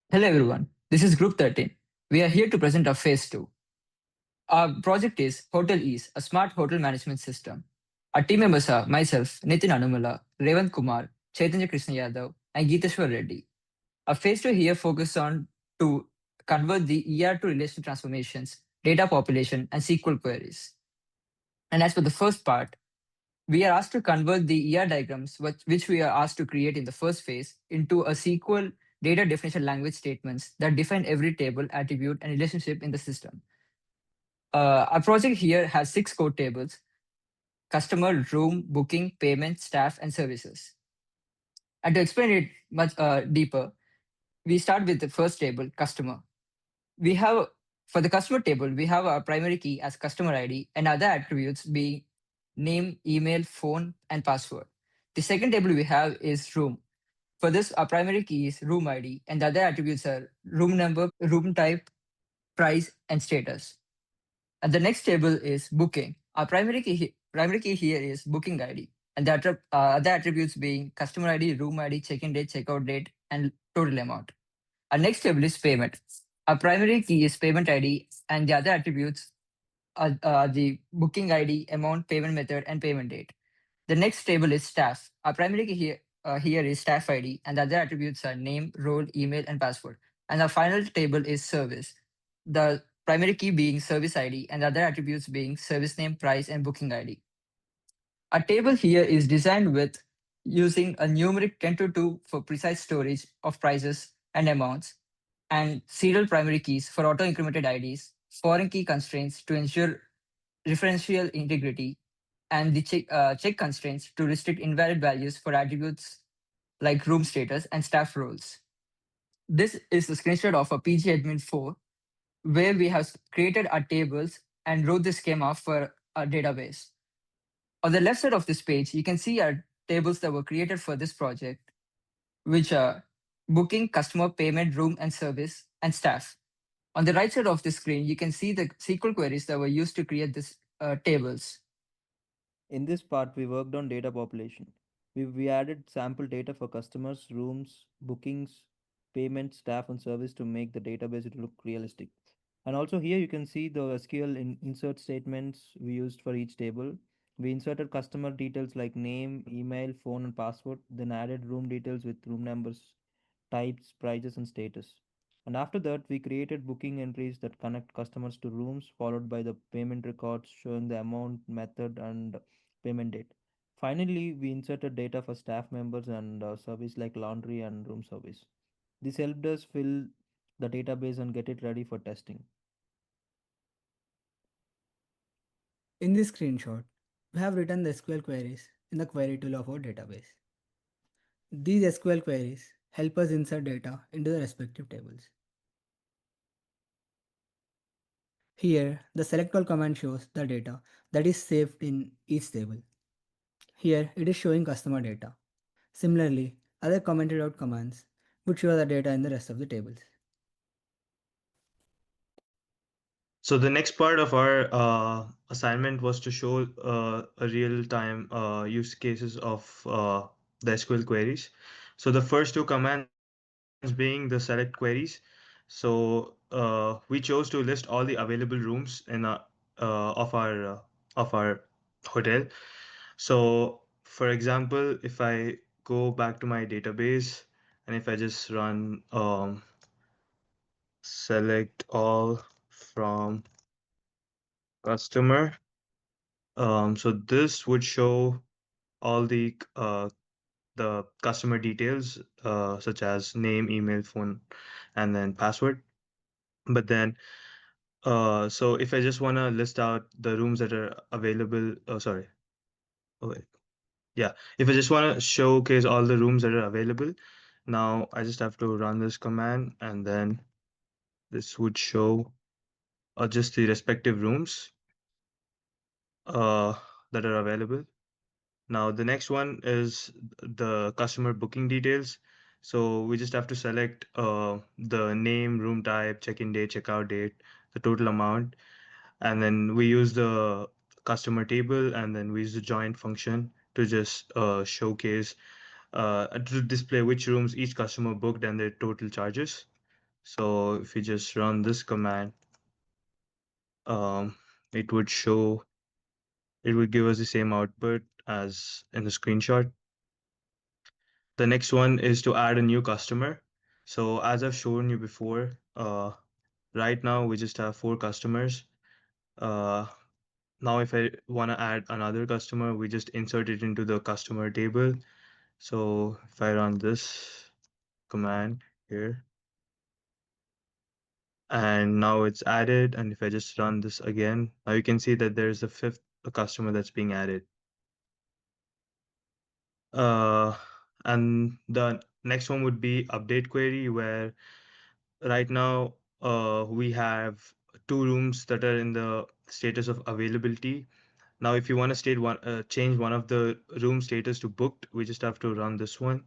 Hello everyone, this is Group 13. We are here to present our Phase 2. Our project is HotelEase, a smart hotel management system. Our team members are myself, Nithin Anumula, Revanth Kumar, Chaitanya Krishna Yadav, and Geetheswar Reddy. Our Phase 2 here focuses on to convert the ER to relation transformations, data population, and SQL queries. And as for the first part, we are asked to convert the ER diagrams, which we are asked to create in the first phase, into a SQL data definition language statements that define every table, attribute, and relationship in the system. Our project here has 6 code tables: customer, room, booking, payment, staff, and services. And to explain it much deeper, we start with the first table, customer. We have For the customer table, we have our primary key as customer ID and other attributes being name, email, phone, and password. The second table we have is room. For this, our primary key is room ID, and the other attributes are room number, room type, price, and status. And the next table is booking. Our primary key here is booking ID, and the other attributes being customer ID, room ID, check-in date, checkout date, and total amount. Our next table is payment. Our primary key is payment ID, and the other attributes are the booking ID, amount, payment method, and payment date. The next table is staff. Our primary key here is staff ID, and the other attributes are name, role, email, and password. And our final table is service. The primary key being service ID, and the other attributes being service name, price, and booking ID. Our table here is designed with using a numeric 10 to 2 for precise storage of prices and amounts, and serial primary keys for auto-incremented IDs, foreign key constraints to ensure referential integrity, and the check constraints to restrict invalid values for attributes like room status and staff roles. This is a screenshot of a PG-admin 4 where we have created our tables and wrote the schema for our database. On the left side of this page, you can see our tables that were created for this project, which are booking, customer, payment, room, and service, and staff. On the right side of the screen, you can see the SQL queries that were used to create these tables. In this part, we worked on data population. We added sample data for customers, rooms, bookings, payment, staff, and service to make the database look realistic. And also here you can see the SQL insert statements we used for each table. We inserted customer details like name, email, phone, and password, then added room details with room numbers, types, prices, and status. And after that, we created booking entries that connect customers to rooms, followed by the payment records showing the amount, method, and payment date. Finally, we inserted data for staff members and service like laundry and room service. This helped us fill the database and get it ready for testing. In this screenshot, we have written the SQL queries in the query tool of our database. These SQL queries help us insert data into the respective tables. Here, the select all command shows the data that is saved in each table. Here, it is showing customer data. Similarly, other commented out commands would show the data in the rest of the tables. So the next part of our assignment was to show a real-time use cases of the SQL queries. So the first two commands being the select queries. So we chose to list all the available rooms in of our hotel. So for example, if I go back to my database and if I just run select all from customer. So this would show all the customer details, such as name, email, phone, and then password. But then, so if I just want to list out the rooms that are available, oh sorry, oh wait, yeah, if I just want to showcase all the rooms that are available, now I just have to run this command, and then this would show just the respective rooms uh, that are available. Now the next one is the customer booking details. So we just have to select the name, room type, check-in date, checkout date, the total amount, and then we use the customer table, and then we use the join function to just showcase to display which rooms each customer booked and their total charges. So if you just run this command, um, it would show, it would give us the same output as in the screenshot. The next one is to add a new customer. So as I've shown you before, right now we just have 4 customers. Uh, Now if I want to add another customer, we just insert it into the customer table. So if I run this command here, and now it's added, and if I just run this again, now you can see that there's a fifth customer that's being added. Uh, and the next one would be update query, where right now we have 2 rooms that are in the status of availability. Now, if you want to change one of the room status to booked, we just have to run this one,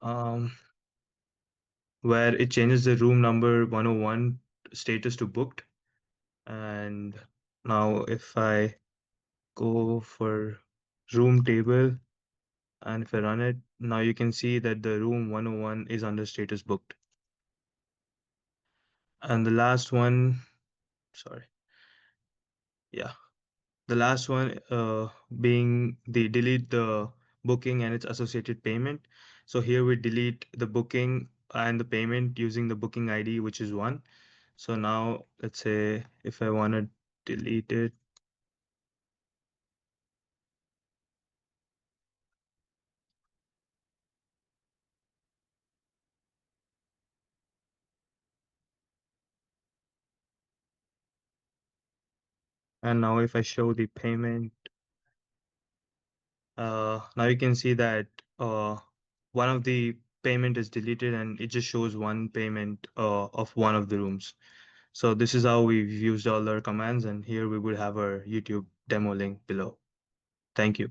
um, where it changes the room number 101 status to booked. And now if I go for room table and if I run it, now you can see that the room 101 is under status booked. And the last one, sorry, yeah, the last one being the delete the booking and its associated payment. So here we delete the booking and the payment using the booking ID, which is 1. So now let's say if I want to delete it, and now if I show the payment, now you can see that one of the payment is deleted and it just shows one payment of one of the rooms. So this is how we've used all our commands, and here we would have our YouTube demo link below. Thank you.